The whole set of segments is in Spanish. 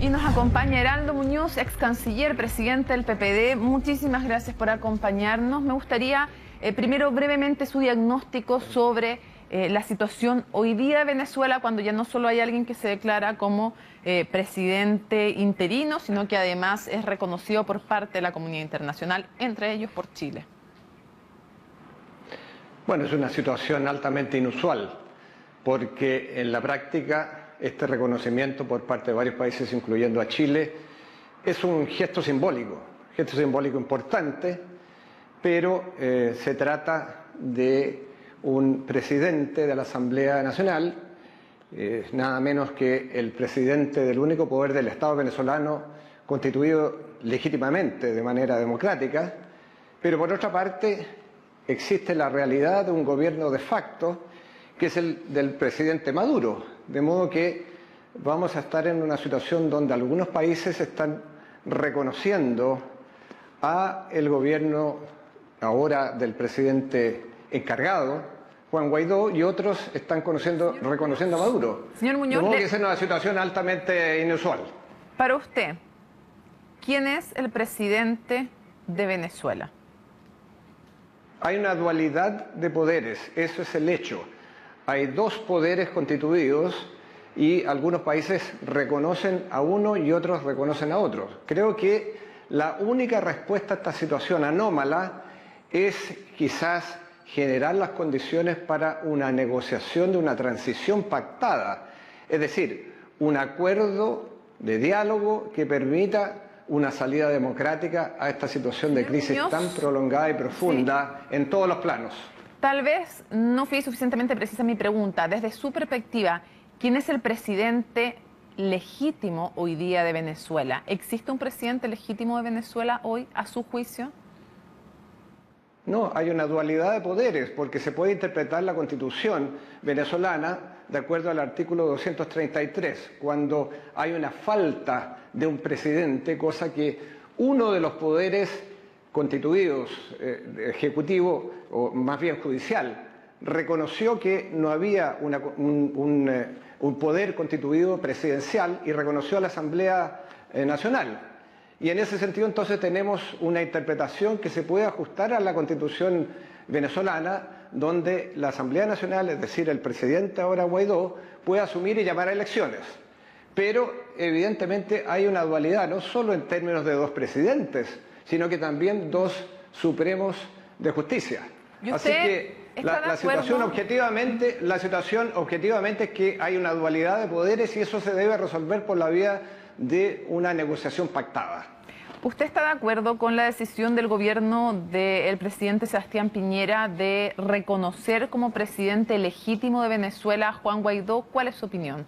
Y nos acompaña Heraldo Muñoz, ex canciller, presidente del PPD. Muchísimas gracias por acompañarnos. Me gustaría primero brevemente su diagnóstico sobre la situación hoy día de Venezuela, cuando ya no solo hay alguien que se declara como presidente interino, sino que además es reconocido por parte de la comunidad internacional, entre ellos por Chile. Bueno, es una situación altamente inusual, porque en la práctica este reconocimiento por parte de varios países, incluyendo a Chile, es un gesto simbólico importante, pero se trata de un presidente de la Asamblea Nacional, nada menos que el presidente del único poder del Estado venezolano constituido legítimamente de manera democrática, pero por otra parte existe la realidad de un gobierno de facto que es el del presidente Maduro, de modo que vamos a estar en una situación donde algunos países están reconociendo a el gobierno ahora del presidente encargado, Juan Guaidó, y otros están reconociendo a Maduro. Señor Muñoz, de modo que es una situación altamente inusual. Para usted, ¿quién es el presidente de Venezuela? Hay una dualidad de poderes, eso es el hecho. Hay dos poderes constituidos y algunos países reconocen a uno y otros reconocen a otros. Creo que la única respuesta a esta situación anómala es quizás generar las condiciones para una negociación de una transición pactada, es decir, un acuerdo de diálogo que permita una salida democrática a esta situación de crisis tan prolongada y profunda en todos los planos. Tal vez no fui suficientemente precisa en mi pregunta. Desde su perspectiva, ¿quién es el presidente legítimo hoy día de Venezuela? ¿Existe un presidente legítimo de Venezuela hoy, a su juicio? No, hay una dualidad de poderes, porque se puede interpretar la Constitución venezolana de acuerdo al artículo 233, cuando hay una falta de un presidente, cosa que uno de los poderes constituidos, ejecutivo o más bien judicial, reconoció que no había un poder constituido presidencial y reconoció a la Asamblea Nacional. Y en ese sentido entonces tenemos una interpretación que se puede ajustar a la Constitución venezolana, donde la Asamblea Nacional, es decir, el presidente ahora Guaidó, puede asumir y llamar a elecciones. Pero evidentemente hay una dualidad, no solo en términos de dos presidentes, sino que también dos supremos de justicia. Así que la situación objetivamente es que hay una dualidad de poderes y eso se debe resolver por la vía de una negociación pactada. ¿Usted está de acuerdo con la decisión del gobierno del presidente Sebastián Piñera de reconocer como presidente legítimo de Venezuela a Juan Guaidó? ¿Cuál es su opinión?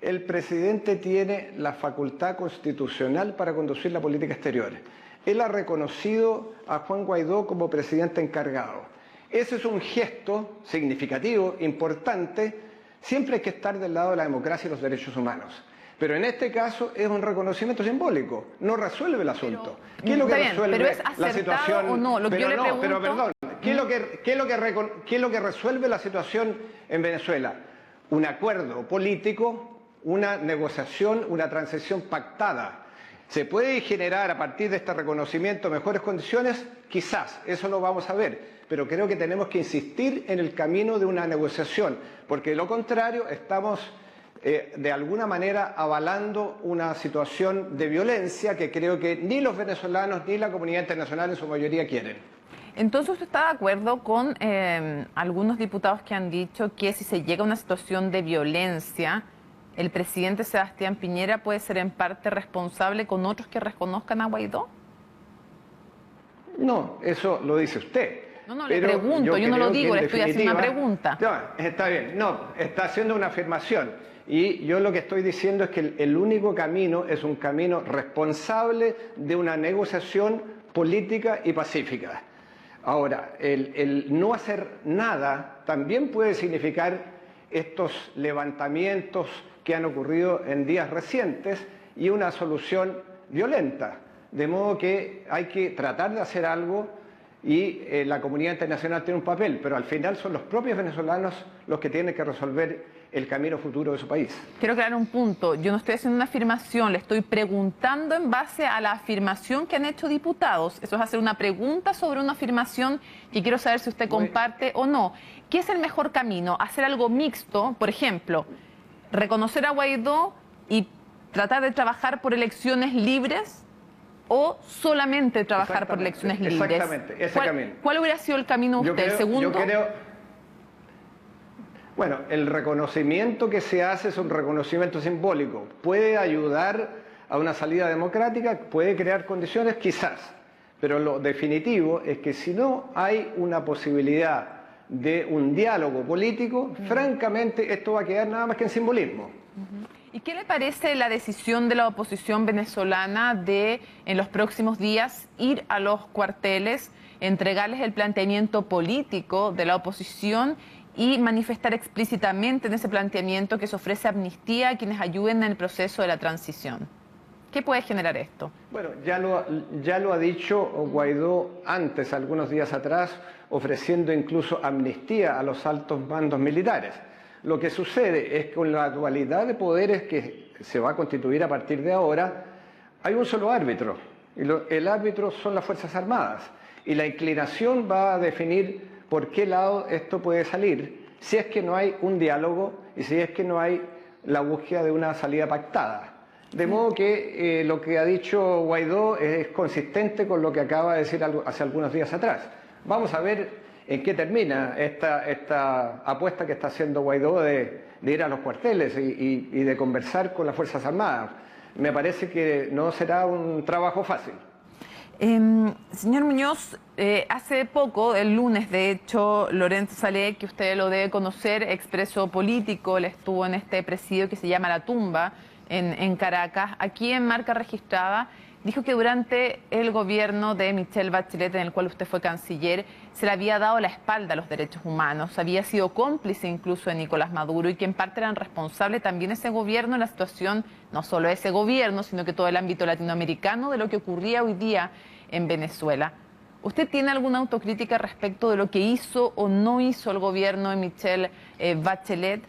El presidente tiene la facultad constitucional para conducir la política exterior. Él ha reconocido a Juan Guaidó como presidente encargado. Ese es un gesto significativo, importante. Siempre hay que estar del lado de la democracia y los derechos humanos. Pero en este caso es un reconocimiento simbólico, no resuelve el asunto. ¿Qué es lo que resuelve la situación? ¿O no? Lo que yo le pregunto... Pero perdón, ¿qué es lo que resuelve la situación en Venezuela? Un acuerdo político, una negociación, una transición pactada. ¿Se puede generar a partir de este reconocimiento mejores condiciones? Quizás, eso lo vamos a ver. Pero creo que tenemos que insistir en el camino de una negociación, porque de lo contrario estamos de alguna manera avalando una situación de violencia que creo que ni los venezolanos ni la comunidad internacional en su mayoría quieren. Entonces, ¿usted está de acuerdo con algunos diputados que han dicho que si se llega a una situación de violencia, el presidente Sebastián Piñera puede ser en parte responsable con otros que reconozcan a Guaidó? No, eso lo dice usted. No, le pregunto, yo no lo digo, le estoy haciendo una pregunta. No, está bien, no, está haciendo una afirmación. Y yo lo que estoy diciendo es que el único camino es un camino responsable de una negociación política y pacífica. Ahora, el no hacer nada también puede significar estos levantamientos que han ocurrido en días recientes y una solución violenta. De modo que hay que tratar de hacer algo y la comunidad internacional tiene un papel, pero al final son los propios venezolanos los que tienen que resolver el camino futuro de su país. Quiero aclarar un punto. Yo no estoy haciendo una afirmación, le estoy preguntando en base a la afirmación que han hecho diputados. Eso es hacer una pregunta sobre una afirmación que quiero saber si usted comparte o no. ¿Qué es el mejor camino? ¿Hacer algo mixto? Por ejemplo, reconocer a Guaidó y tratar de trabajar por elecciones libres, o solamente trabajar por elecciones libres. Exactamente, ese camino. ¿Cuál hubiera sido el camino usted? ¿El segundo? Bueno, el reconocimiento que se hace es un reconocimiento simbólico. Puede ayudar a una salida democrática, puede crear condiciones, quizás. Pero lo definitivo es que si no hay una posibilidad de un diálogo político, francamente esto va a quedar nada más que en simbolismo. ¿Y qué le parece la decisión de la oposición venezolana de, en los próximos días, ir a los cuarteles, entregarles el planteamiento político de la oposición y manifestar explícitamente en ese planteamiento que se ofrece amnistía a quienes ayuden en el proceso de la transición? ¿Qué puede generar esto? Bueno, ya lo ha dicho Guaidó antes, algunos días atrás, ofreciendo incluso amnistía a los altos mandos militares. Lo que sucede es que con la dualidad de poderes que se va a constituir a partir de ahora, hay un solo árbitro, y el árbitro son las Fuerzas Armadas, y la inclinación va a definir por qué lado esto puede salir, si es que no hay un diálogo y si es que no hay la búsqueda de una salida pactada. De modo que lo que ha dicho Guaidó es consistente con lo que acaba de decir hace algunos días atrás. Vamos a ver en qué termina esta apuesta que está haciendo Guaidó de ir a los cuarteles y de conversar con las Fuerzas Armadas. Me parece que no será un trabajo fácil. Señor Muñoz, hace poco, el lunes, de hecho, Lorenzo Saleh, que usted lo debe conocer, expreso político, él estuvo en este presidio que se llama La Tumba, en Caracas. Aquí en Marca Registrada, dijo que durante el gobierno de Michelle Bachelet, en el cual usted fue canciller, se le había dado la espalda a los derechos humanos, había sido cómplice incluso de Nicolás Maduro y que en parte eran responsable también ese gobierno en la situación, no solo ese gobierno, sino que todo el ámbito latinoamericano de lo que ocurría hoy día en Venezuela. ¿Usted tiene alguna autocrítica respecto de lo que hizo o no hizo el gobierno de Michelle Bachelet?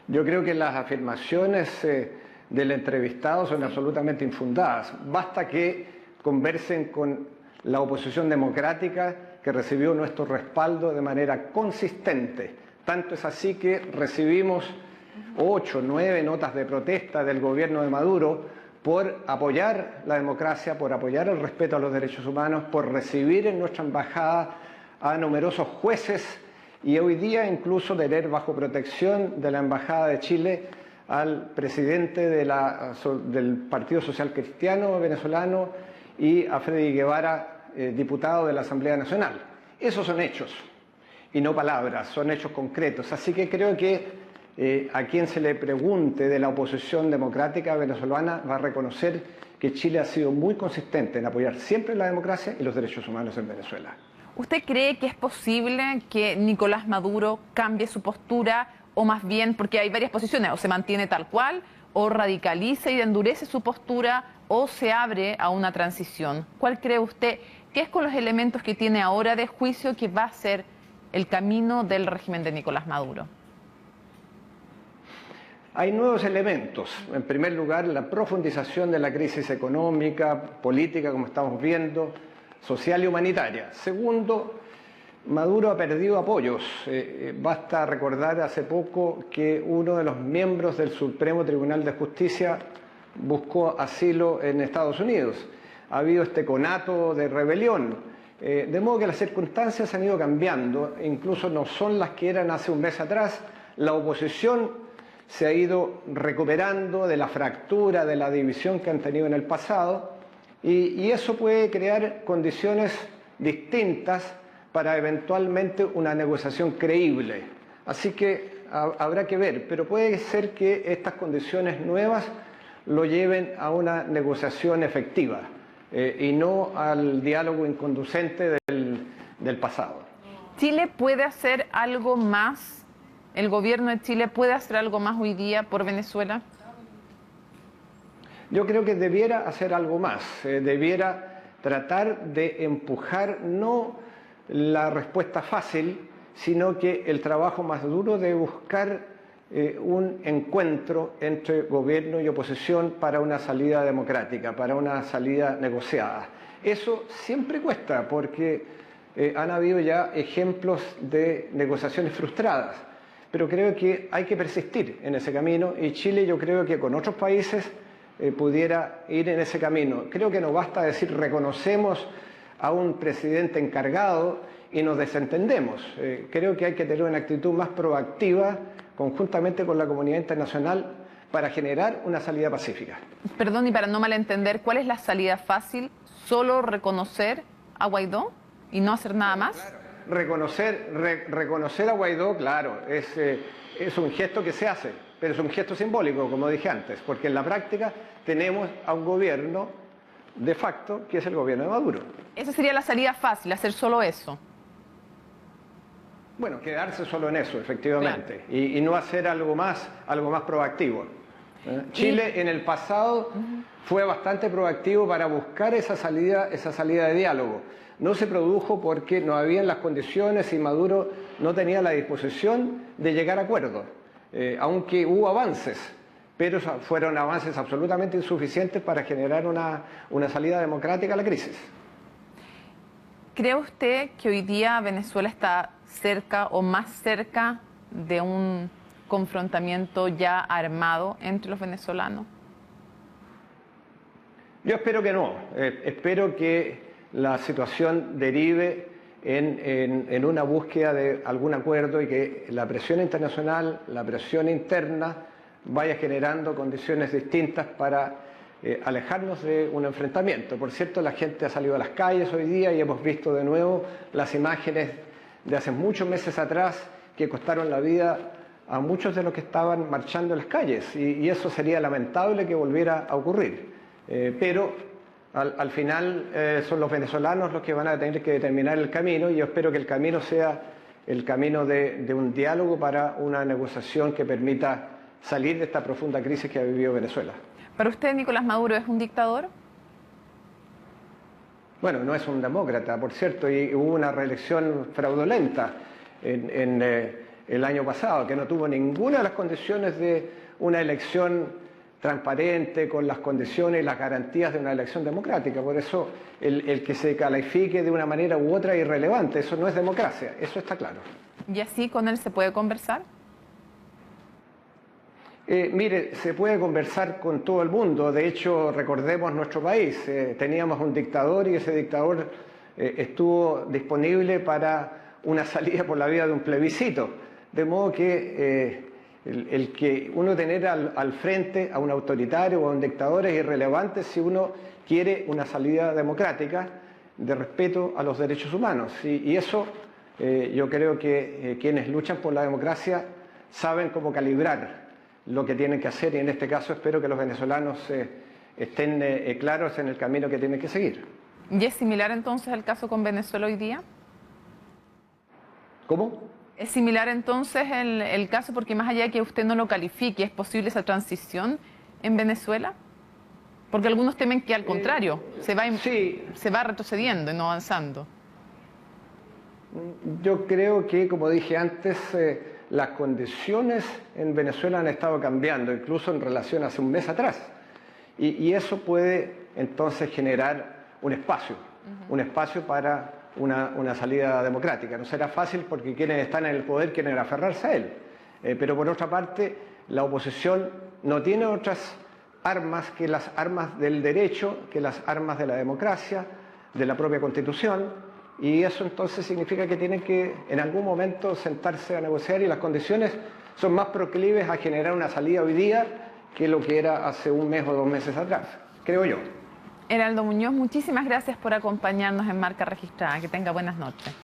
Yo creo que las afirmaciones del entrevistado son absolutamente infundadas. Basta que conversen con la oposición democrática que recibió nuestro respaldo de manera consistente. Tanto es así que recibimos 8, 9 notas de protesta del gobierno de Maduro por apoyar la democracia, por apoyar el respeto a los derechos humanos, por recibir en nuestra embajada a numerosos jueces y hoy día incluso tener bajo protección de la Embajada de Chile al presidente del Partido Social Cristiano venezolano y a Freddy Guevara, diputado de la Asamblea Nacional. Esos son hechos y no palabras, son hechos concretos. Así que creo que a quien se le pregunte de la oposición democrática venezolana va a reconocer que Chile ha sido muy consistente en apoyar siempre la democracia y los derechos humanos en Venezuela. ¿Usted cree que es posible que Nicolás Maduro cambie su postura o más bien, porque hay varias posiciones, o se mantiene tal cual, o radicaliza y endurece su postura, o se abre a una transición? ¿Cuál cree usted que es con los elementos que tiene ahora de juicio que va a ser el camino del régimen de Nicolás Maduro? Hay nuevos elementos. En primer lugar, la profundización de la crisis económica, política, como estamos viendo, social y humanitaria. Segundo, Maduro ha perdido apoyos. Basta recordar hace poco que uno de los miembros del Supremo Tribunal de Justicia buscó asilo en Estados Unidos. Ha habido este conato de rebelión. De modo que las circunstancias han ido cambiando, incluso no son las que eran hace un mes atrás. La oposición se ha ido recuperando de la fractura, de la división que han tenido en el pasado, y eso puede crear condiciones distintas para eventualmente una negociación creíble. Así que habrá que ver, pero puede ser que estas condiciones nuevas lo lleven a una negociación efectiva y no al diálogo inconducente del pasado. ¿Chile puede hacer algo más? ¿El gobierno de Chile puede hacer algo más hoy día por Venezuela? Yo creo que debiera hacer algo más, debiera tratar de empujar no la respuesta fácil, sino que el trabajo más duro de buscar un encuentro entre gobierno y oposición para una salida democrática, para una salida negociada. Eso siempre cuesta porque han habido ya ejemplos de negociaciones frustradas, pero creo que hay que persistir en ese camino y Chile, yo creo que con otros países pudiera ir en ese camino. Creo que no basta decir reconocemos a un presidente encargado y nos desentendemos. Creo que hay que tener una actitud más proactiva conjuntamente con la comunidad internacional para generar una salida pacífica. Perdón, y para no malentender, ¿cuál es la salida fácil? ¿Solo reconocer a Guaidó y no hacer nada más? Claro. Reconocer a Guaidó, claro, es un gesto que se hace, pero es un gesto simbólico, como dije antes, porque en la práctica tenemos a un gobierno de facto que es el gobierno de Maduro. Esa sería la salida fácil, hacer solo eso. Bueno, quedarse solo en eso, efectivamente, claro. y no hacer algo más proactivo. Chile en el pasado fue bastante proactivo para buscar esa salida de diálogo. No se produjo porque no habían las condiciones y Maduro no tenía la disposición de llegar a acuerdos, aunque hubo avances, pero fueron avances absolutamente insuficientes para generar una salida democrática a la crisis. ¿Cree usted que hoy día Venezuela está cerca o más cerca de un confrontamiento ya armado entre los venezolanos? Yo espero que no. Espero que la situación derive en una búsqueda de algún acuerdo y que la presión internacional, la presión interna, vaya generando condiciones distintas para alejarnos de un enfrentamiento. Por cierto, la gente ha salido a las calles hoy día y hemos visto de nuevo las imágenes de hace muchos meses atrás que costaron la vida a muchos de los que estaban marchando en las calles y eso sería lamentable que volviera a ocurrir. Pero al final son los venezolanos los que van a tener que determinar el camino y yo espero que el camino sea el camino de un diálogo para una negociación que permita salir de esta profunda crisis que ha vivido Venezuela. ¿Para usted, Nicolás Maduro, es un dictador? Bueno, no es un demócrata, por cierto, y hubo una reelección fraudulenta en el año pasado, que no tuvo ninguna de las condiciones de una elección transparente, con las condiciones y las garantías de una elección democrática. Por eso el que se califique de una manera u otra es irrelevante, eso no es democracia, eso está claro. ¿Y así con él se puede conversar? Mire, se puede conversar con todo el mundo. De hecho, recordemos nuestro país. Teníamos un dictador y ese dictador estuvo disponible para una salida por la vía de un plebiscito. De modo que el que uno tener al frente a un autoritario o a un dictador es irrelevante si uno quiere una salida democrática de respeto a los derechos humanos. Y eso yo creo que quienes luchan por la democracia saben cómo calibrar lo que tienen que hacer y en este caso espero que los venezolanos estén claros en el camino que tienen que seguir. ¿Y es similar entonces al caso con Venezuela hoy día? ¿Cómo? ¿Es similar entonces el caso porque más allá de que usted no lo califique, es posible esa transición en Venezuela? Porque algunos temen que al contrario, se va retrocediendo y no avanzando. Yo creo que, como dije antes, las condiciones en Venezuela han estado cambiando, incluso en relación a hace un mes atrás. Y eso puede entonces generar un espacio para una salida democrática. No será fácil porque quienes están en el poder quieren aferrarse a él. Pero por otra parte, la oposición no tiene otras armas que las armas del derecho, que las armas de la democracia, de la propia Constitución. Y eso entonces significa que tienen que en algún momento sentarse a negociar y las condiciones son más proclives a generar una salida hoy día que lo que era hace un mes o 2 meses atrás, creo yo. Heraldo Muñoz, muchísimas gracias por acompañarnos en Marca Registrada. Que tenga buenas noches.